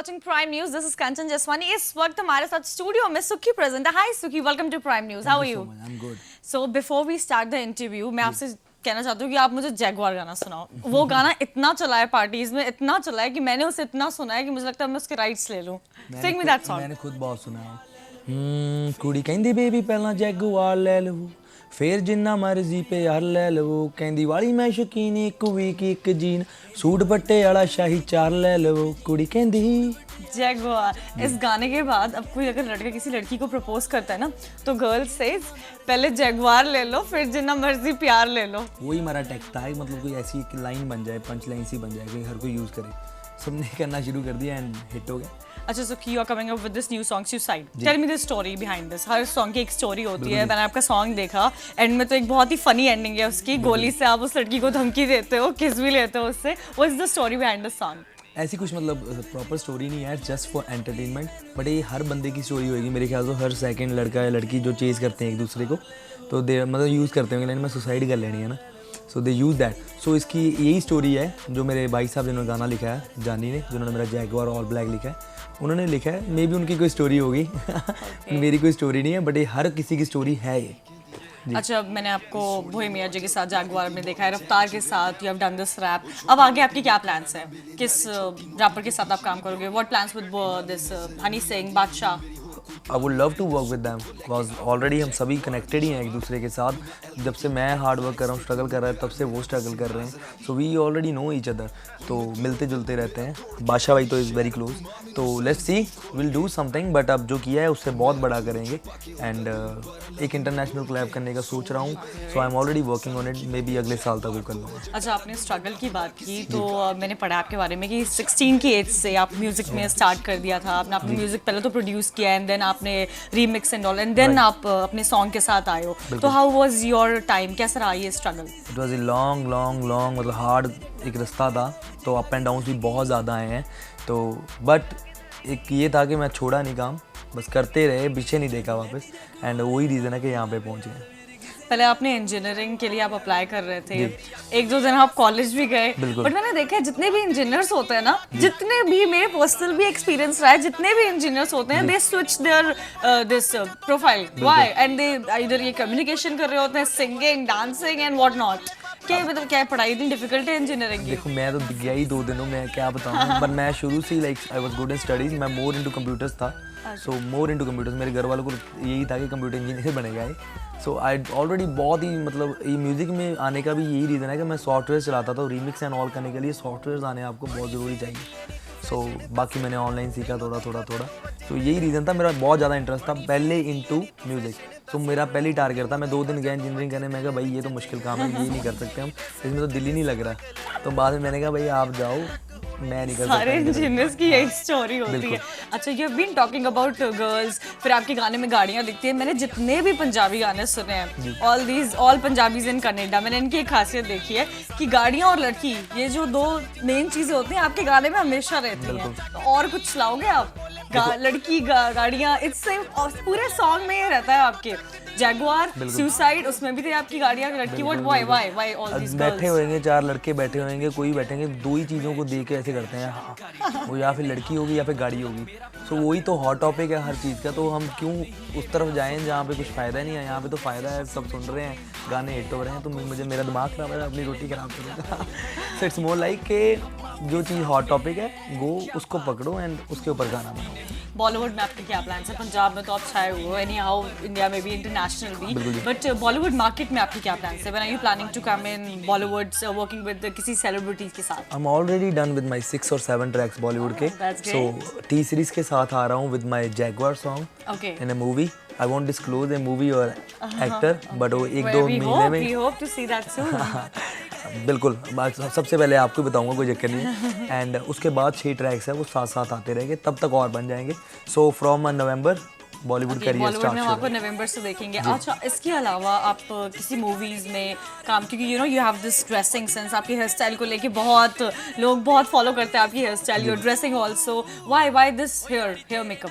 watching Prime News. This is Kanchan Jaswani. इस वक्त हमारे साथ स्टूडियो में सुखी प्रेजेंट है. Hi Sukhi, welcome to Prime News. How are you? I'm good. So before we start the interview, मैं आपसे कहना चाहती हूँ कि आप मुझे जैगवार गाना सुनाओ. वो गाना इतना चला है पार्टीज में, इतना चला है कि मैंने उसे इतना सुना है कि मुझे लगता है मैं उसके राइट्स ले लूँ. Sing me that song. मैंने खुद बहुत सुना है. कुड़ी कहंदी बेबी पहला जैगवार ले लो, फिर जिन्ना मर्जी प्यार ले लो. कहंदी वाली मैं शौकीन एक वीक एक जीन, सूट पट्टे वाला शाही चार ले लो. कुड़ी कहंदी जैगवार. इस गाने के बाद अब कोई अगर लड़का किसी लड़की को प्रपोज करता है ना, तो गर्ल सेज पहले जैगवार ले लो, फिर जिन्ना मर्जी प्यार ले लो. वही हमारा टेक्स्ट था. मतलब कोई ऐसी एक लाइन बन जाए, पंच लाइन सी बन जाए, कोई हर कोई यूज करे. सबने करना शुरू कर दिया एंड हिट हो गया. अच्छा, so you are coming up with this new song Suicide. Tell me the story behind this. Her song की एक स्टोरी होती है. मैंने आपका सॉन्ग देखा, एंड में तो एक बहुत ही फनी एंडिंग है उसकी. गोली से आप उस लड़की को धमकी देते हो, किस भी लेते हो उससे. What is the story behind the song? ऐसी कुछ मतलब प्रॉपर स्टोरी नहीं है, जस्ट फॉर एंटरटेनमेंट. बट ये हर बंदे की स्टोरी होगी मेरे ख्याल से. हर सेकंड लड़का या लड़की जो चेज करते हैं एक दूसरे को, तो दे मतलब यूज़ करते हैं कि मैं सुसाइड कर लेनी है ना, सो दे यूज़ दैट. सो इसकी यही स्टोरी है जो मेरे भाई साहब जिन्होंने गाना लिखा है, जानी ने, जिन्होंने मेरा जैगवार ऑल ब्लैक लिखा है, उन्होंने लिखा है. मे बी उनकी कोई स्टोरी होगी. मेरी कोई स्टोरी नहीं है, बट ये हर किसी की स्टोरी है ये. अच्छा, मैंने आपको बोहेमिया जी के साथ जैगवार में देखा है, रफ्तार के साथ you have done this rap. अब आगे आपके क्या प्लान्स हैं? किस रैपर के साथ आप काम करोगे? What plans with this Honey Singh, बादशाह? I would love to work with them because already हम सभी connected ही हैं एक दूसरे के साथ. जब से मैं हार्ड वर्क कर रहा हूँ, स्ट्रगल कर रहा है, तब से वो स्ट्रगल कर रहे हैं. So we already know each other, तो मिलते जुलते रहते हैं. बादशाह भाई तो इज़ वेरी क्लोज. तो let's see, will do something. But अब जो किया है उससे बहुत बड़ा करेंगे. एंड एक इंटरनेशनल क्लैब करने का सोच रहा हूँ. So I am already working on it. Maybe अगले साल तक वो कर लूँगा. अच्छा, आपने स्ट्रगल की बात की, तो मैंने पढ़ा आपके बारे में कि 16 की एज से आप म्यूजिक में स्टार्ट कर दिया था. आपने अपने म्यूजिक पहले तो प्रोड्यूस किया एंड देन आपने remix and all, and then आप अपने सॉन्ग के साथ आए हो. तो हाउ वाज योर टाइम? कैसा रहा ये struggle? It was a long long long मतलब हार्ड एक रास्ता था. तो अप एंड डाउन्स भी बहुत ज़्यादा आए हैं. तो बट एक ये था कि मैं छोड़ा नहीं काम, बस करते रहे, पीछे नहीं देखा वापस. एंड वही रीज़न है कि यहाँ पे पहुँचे. पहले आपने इंजीनियरिंग के लिए आप अप्लाई कर रहे थे, एक दो दिन आप कॉलेज भी गए, बट मैंने देखा है जितने भी इंजीनियर्स होते हैं ना, जितने भी, मेरे पर्सनल भी एक्सपीरियंस रहा है, जितने भी इंजीनियर्स होते हैं, they switch there this profile. Why? And they इधर ये कम्युनिकेशन कर रहे होते हैं, singing, dancing and what not. क्या मतलब क्या पढ़ाई इतनी डिफिकल्ट है इंजीनियरिंग की? देखो, मैं तो गया ही 2 दिनों में, क्या बताऊँ. बट मैं शुरू से like I was good in studies. मैं मोर इनटू कंप्यूटर्स था. सो मोर इनटू कंप्यूटर्स. मेरे घर वालों को यही था कि कंप्यूटर इंजीनियर बनेगा. सो आई ऑलरेडी बहुत ही मतलब ये म्यूज़िक में आने का भी यही रीज़न है कि मैं सॉफ्टवेयर चलाता था. रीमिक्स एंड ऑल करने के लिए सॉफ्टवेयर आने आपको बहुत ज़रूरी चाहिए. सो बाकी मैंने ऑनलाइन सीखा थोड़ा. तो यही रीज़न था. मेरा बहुत ज़्यादा इंटरेस्ट था पहले इनटू म्यूज़िक. तो मेरा पहली टारगेट था. मैं 2 दिन गया इंजीनियरिंग करने. मैं कहा भाई ये तो मुश्किल काम है, ये नहीं कर सकते हम, इसमें तो दिल ही नहीं लग रहा. तो बाद में मैंने कहा भाई आप जाओ, मैं नहीं कर सकता. सारे इंजीनियर्स की यही स्टोरी होती है. अच्छा, you have been talking about girls, फिर आपके गाने में गाड़ियाँ दिखती हैं. मैंने जितने भी पंजाबी गाने सुने हैं, ऑल पंजाबीज इन कनाडा, मैंने इनकी एक खासियत देखी है कि गाड़ियाँ और लड़की, ये जो 2 मेन चीज़ें होती हैं आपके गाने में हमेशा रहती हैं. तो और कुछ लाओगे आप? लड़की, गाड़ियाँ, इससे पूरे सॉन्ग में ये रहता है आपके. जैगवार, सुसाइड, उसमें भी थे आपकी गाड़ियाँ, लड़की. Why all this? बैठे होंगे 4 लड़के बैठे होंगे, कोई बैठेंगे, 2 ही चीज़ों को देख के ऐसे करते हैं. वो या फिर लड़की होगी या फिर गाड़ी होगी. सो वही तो हॉट टॉपिक है हर चीज़ का. तो हम क्यों उस तरफ जाएं जहाँ पे कुछ फ़ायदा नहीं है? यहाँ पे तो फ़ायदा है, सब सुन रहे हैं, गाने हिट हो रहे हैं. तो मुझे मेरा दिमाग खराब है, अपनी रोटी खराब करूँगा. सो इट्स मोर लाइक कि जो चीज़ हॉट टॉपिक है वो उसको पकड़ो एंड उसके ऊपर गाना बनाओ. बॉलीवुड में आपके क्या प्लान्स है? पंजाब में तो आप छाए हुए हो, एनी हाउ इंडिया में भी, इंटरनेशनल भी, बट बॉलीवुड मार्केट में आपके क्या प्लान्स है? When are you planning to come in Bollywood, working with किसी सेलिब्रिटीज के साथ? I am already done with my 6 और 7 ट्रैक्स बॉलीवुड के. सो टी सीरीज के साथ आ रहा हूँ with my Jaguar song in a movie. I won't disclose a movie or actor, but वो 1-2 महीने में. We hope to see that soon. बिल्कुल. सबसे पहले आपको बताऊंगा, कोई चक्कर नहीं है. एंड उसके बाद 6 ट्रैक्स है, वो साथ साथ आते रहेंगे, तब तक और बन जाएंगे. So from November Bollywood career start. में आपको नवंबर से देखेंगे. अच्छा, इसके अलावा आप किसी मूवीज में काम, क्योंकि you have this dressing sense, आपकी हेयर स्टाइल को लेके बहुत लोग बहुत फॉलो करते हैं आपकी hair style, your dressing also. Why this hair makeup?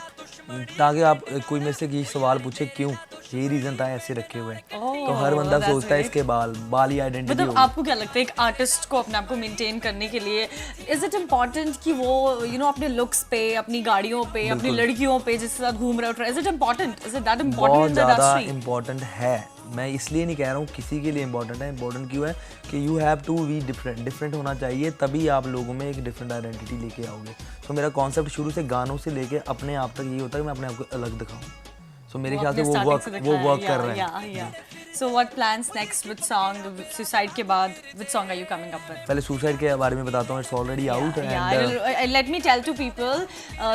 ताकि आप कोई मेरे से ये सवाल पूछे क्यों, यही रीज़न था ऐसे रखे हुए. तो हर बंदा that's सोचता है great. इसके बाल ही आइडेंटिटी मतलब होगी। आपको क्या लगता है एक आर्टिस्ट को अपने आप को मेंटेन करने के लिए इज इट इम्पोर्टेंट कि वो अपने लुक्स पे, अपनी गाड़ियों पे, अपनी लड़कियों पे जिसके साथ घूम रहे हो, is it important, is it that important बहुत इन द ज़्यादा इंडस्ट्री? इम्पोर्टेंट है। मैं इसलिए नहीं कह रहा हूँ किसी के लिए इम्पोर्टेंट है, इम्पोर्टेंट क्यों है कि you have to be different होना चाहिए, तभी आप लोगों में एक डिफरेंट आइडेंटिटी लेके आओगे। तो मेरा कॉन्सेप्ट शुरू से गानों से लेके अपने आप तक यही होता है कि मैं अपने आप को अलग दिखाऊँ। सो मेरे ख्याल से वो वर्क कर रहे हैं। So what plans next with song suicide के बाद, with song are you coming up with? पहले सुसाइड के बारे में बताता हूँ, it's already out and let me tell to people,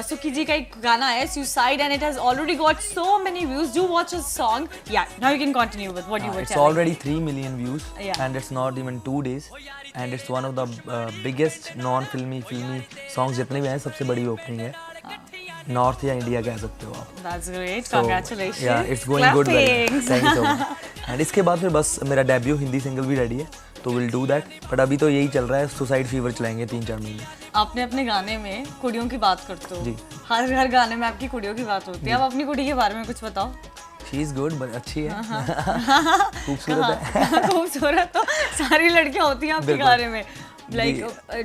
Sukhi ji का एक गाना है suicide and it has already got so many views, do watch his song. Yeah now you can continue with what you were it's telling. already 3 million views Yeah. and it's not even 2 days and it's one of the biggest non-filmy songs जितने भी हैं, सबसे बड़ी opening है north या India कह सकते हो आप। That's great. So, Congratulations. yeah, it's going good. Clappings. Thank you so much. And इसके बाद फिर बस मेरा डेब्यू हिंदी सिंगल भी रेडी है, तो विल डू दैट। बट अभी तो यही चल रहा है, सुसाइड फीवर चलाएंगे 3-4 महीने। आपने अपने गाने में कुड़ियों की बात करते हो जी। हर गाने में आपकी कुड़ियों की बात होती है। अब अपनी कुड़ी के बारे में कुछ बताओ। शी इज गुड, बट अच्छी है, खूबसूरत है। खूबसूरत तो सारी लड़कियां होती हैं आपके बिल्कुल। गाने में। Like,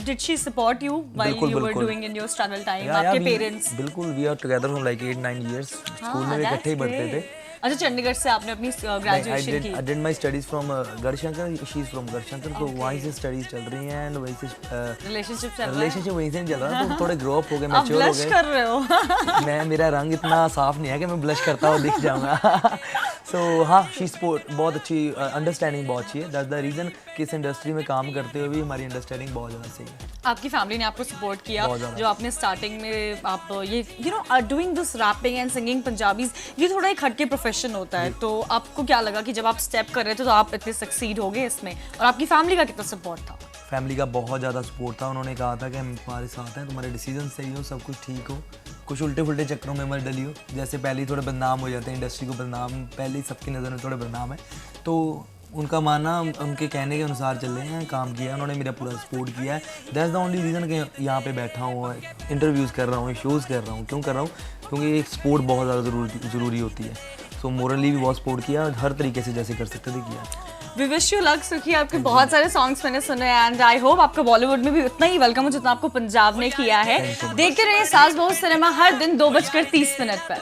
did she support you while बिल्कुल, you were बिल्कुल। doing in your struggle time? Yeah, आपके yeah, पेरेंट्स? बिल्कुल, we are together from like 8-9 years। School में भी इकट्ठे ही पढ़ते थे। अच्छा, चंडीगढ़ से आपने अपनी ग्रेजुएशन की? I did my studies from Garhshankar, she is from Garhshankar, तो वहीं से स्टडीज चल रही हैं एंड वहीं से रिलेशनशिप चल रहा है? रिलेशनशिप वहीं से नहीं चल रहा, तो थोड़े ग्रो अप हो गए, आप मैच्योर हो ब्लश गए। कर रहे हो। मेरा रंग इतना साफ नहीं है कि मैं ब्लश करता हुआ दिख जाऊंगा। सो हाँ, शी सपोर्ट बहुत अच्छी, अंडरस्टैंडिंग बहुत अच्छी है। दैट्स द रीज़न कि इस इंडस्ट्री में काम करते हुए भी हमारी अंडरस्टैंडिंग बहुत ज़्यादा सही है। आपकी फैमिली ने आपको सपोर्ट किया, बहुत ज़्यादा। जो आपने स्टार्टिंग में आप ये doing this rapping and singing Punjabis, ये थोड़ा एक हटके प्रोफेशन होता है, तो आपको क्या लगा कि जब आप स्टेप कर रहे थे तो आप इतने सक्सीड हो गए इसमें, और आपकी फैमिली का कितना सपोर्ट था? फैमिली का बहुत ज़्यादा सपोर्ट था। उन्होंने कहा था कि हम तुम्हारे साथ हैं, तुम्हारे डिसीजन सही हो, सब कुछ ठीक हो, कुछ उल्टे फुल्टे चक्करों में मत डलियो। जैसे पहले ही थोड़े बदनाम हो जाते हैं, इंडस्ट्री को बदनाम, पहले ही सबकी नज़र में थोड़े बदनाम है, तो उनका मानना, उनके कहने के अनुसार चल रहे हैं, काम किया, उन्होंने मेरा पूरा सपोर्ट किया है। दैट्स द ओनली रीज़न कि यहाँ पे बैठा हूँ, इंटरव्यूज़ कर रहा हूँ, शोज़ कर रहा हूँ। क्यों कर रहा हूँ? क्योंकि एक सपोर्ट बहुत ज़्यादा ज़रूरी होती है। सो मोरली भी बहुत सपोर्ट किया, हर तरीके से जैसे कर सकते थे किया। वी विश यू लक सुखी, आपके बहुत सारे सॉन्ग्स मैंने सुने एंड आई होप आपका बॉलीवुड में भी उतना ही वेलकम हो जितना आपको पंजाब ने किया है। देखते रहिए सास बहू सिनेमा हर दिन 2:30 पर।